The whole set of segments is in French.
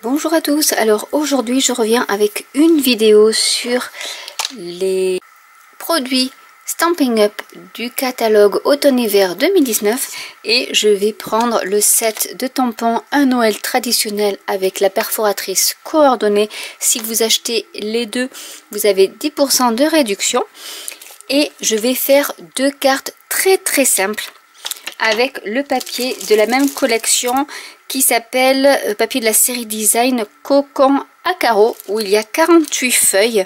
Bonjour à tous, alors aujourd'hui je reviens avec une vidéo sur les produits Stampin' Up du catalogue automne-hiver 2019 et je vais prendre le set de tampons un Noël traditionnel avec la perforatrice coordonnée. Si vous achetez les deux, vous avez 10% de réduction et je vais faire deux cartes très simples avec le papier de la même collection qui s'appelle papier de la série design Cocon à carreaux, où il y a 48 feuilles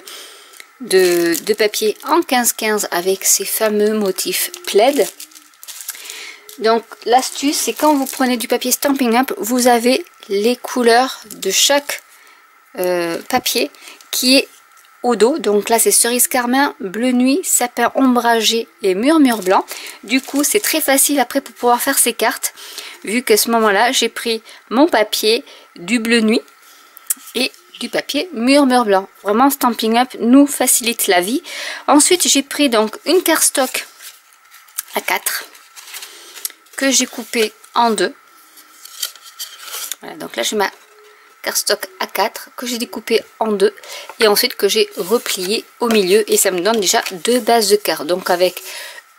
de papier en 15-15 avec ces fameux motifs plaid. Donc l'astuce, c'est quand vous prenez du papier Stampin' Up, vous avez les couleurs de chaque papier qui est au dos. Donc là c'est cerise carmin, bleu nuit, sapin ombragé et murmure blanc. Du coup c'est très facile après pour pouvoir faire ces cartes, vu qu'à ce moment là j'ai pris mon papier du bleu nuit et du papier murmure blanc. Vraiment Stampin' Up nous facilite la vie. Ensuite j'ai pris donc une cardstock A4 que j'ai coupée en deux. Voilà, donc là j'ai ma cardstock A4 que j'ai découpé en deux et ensuite que j'ai replié au milieu, et ça me donne déjà deux bases de cartes. Donc avec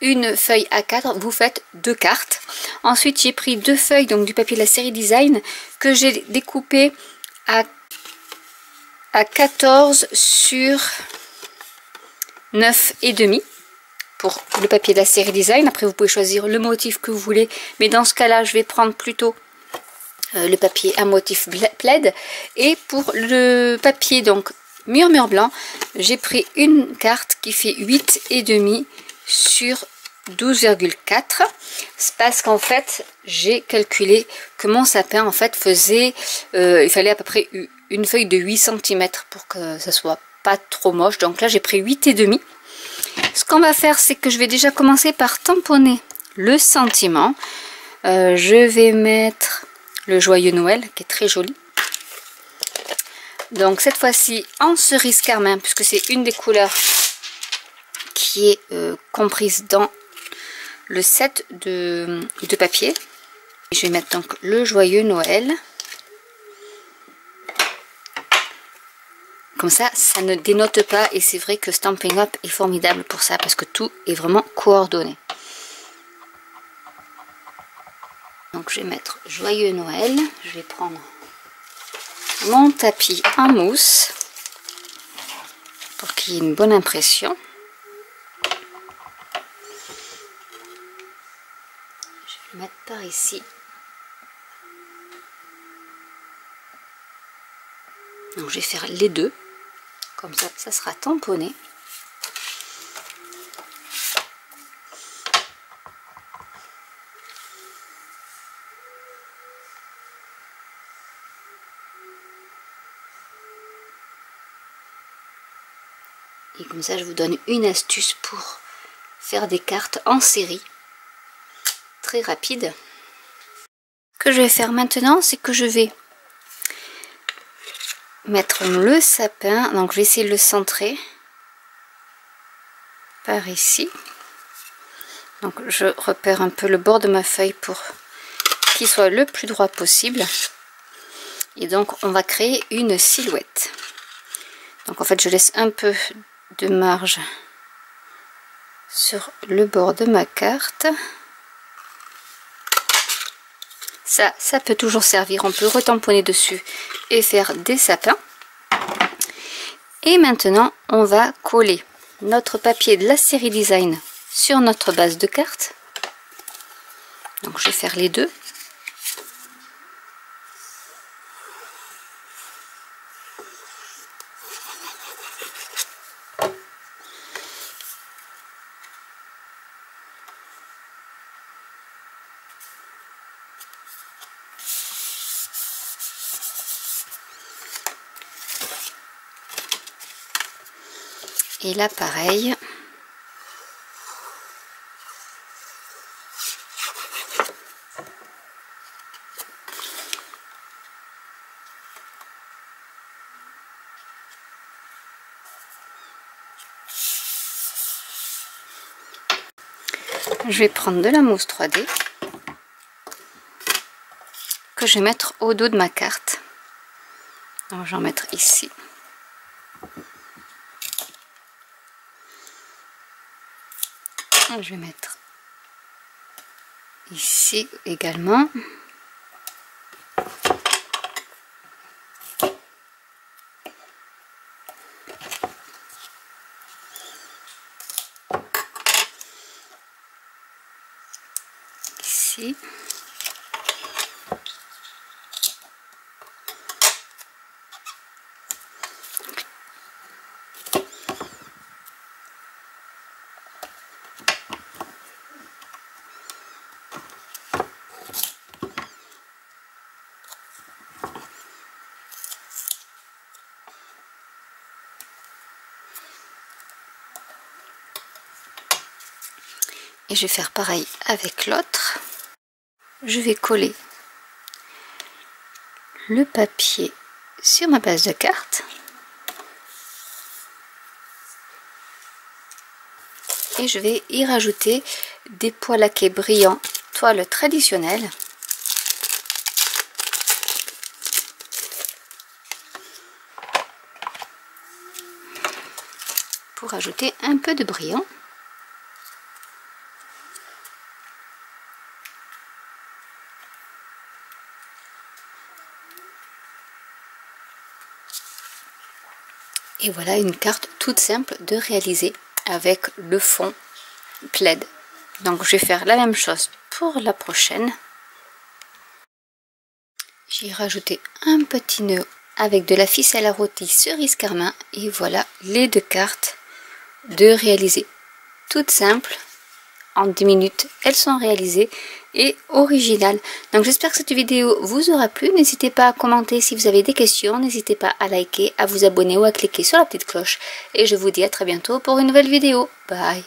une feuille A4 vous faites deux cartes. Ensuite j'ai pris deux feuilles donc du papier de la série design que j'ai découpé à 14 sur 9,5 pour le papier de la série design. Après vous pouvez choisir le motif que vous voulez, mais dans ce cas là je vais prendre plutôt le papier à motif plaid. Et pour le papier donc murmure blanc, j'ai pris une carte qui fait 8,5 sur 12,4. C'est parce qu'en fait j'ai calculé que mon sapin en fait faisait il fallait à peu près une feuille de 8 cm pour que ça soit pas trop moche. Donc là j'ai pris 8,5. Ce qu'on va faire, c'est que je vais déjà commencer par tamponner le sentiment. Je vais mettre le joyeux Noël qui est très joli. Donc cette fois-ci en cerise carmin, puisque c'est une des couleurs qui est comprise dans le set de papier. Je vais mettre donc le joyeux Noël. Comme ça, ça ne dénote pas, et c'est vrai que Stampin' Up est formidable pour ça parce que tout est vraiment coordonné. Donc je vais mettre joyeux Noël, je vais prendre mon tapis en mousse pour qu'il y ait une bonne impression. Je vais le mettre par ici. Donc je vais faire les deux, comme ça, ça sera tamponné. Et comme ça, je vous donne une astuce pour faire des cartes en série. Très rapide. Ce que je vais faire maintenant, c'est que je vais mettre le sapin. Donc, je vais essayer de le centrer par ici. Donc, je repère un peu le bord de ma feuille pour qu'il soit le plus droit possible. Et donc, on va créer une silhouette. Donc, en fait, je laisse un peu de marge sur le bord de ma carte. Ça peut toujours servir, on peut retamponner dessus et faire des sapins. Et maintenant on va coller notre papier de la série design sur notre base de carte. Donc je vais faire les deux. Et là pareil. Je vais prendre de la mousse 3D que je vais mettre au dos de ma carte. Donc je vais en mettre ici. Je vais mettre ici également. Ici. Et je vais faire pareil avec l'autre. Je vais coller le papier sur ma base de carte. Et je vais y rajouter des pois laqués brillants, toile traditionnelle. Pour ajouter un peu de brillant. Et voilà une carte toute simple de réaliser avec le fond plaid. Donc je vais faire la même chose pour la prochaine. J'ai rajouté un petit nœud avec de la ficelle à rôti cerise carmin. Et voilà les deux cartes de réaliser. Toutes simples. En 10 minutes, elles sont réalisées et originales. Donc j'espère que cette vidéo vous aura plu. N'hésitez pas à commenter si vous avez des questions. N'hésitez pas à liker, à vous abonner ou à cliquer sur la petite cloche. Et je vous dis à très bientôt pour une nouvelle vidéo. Bye!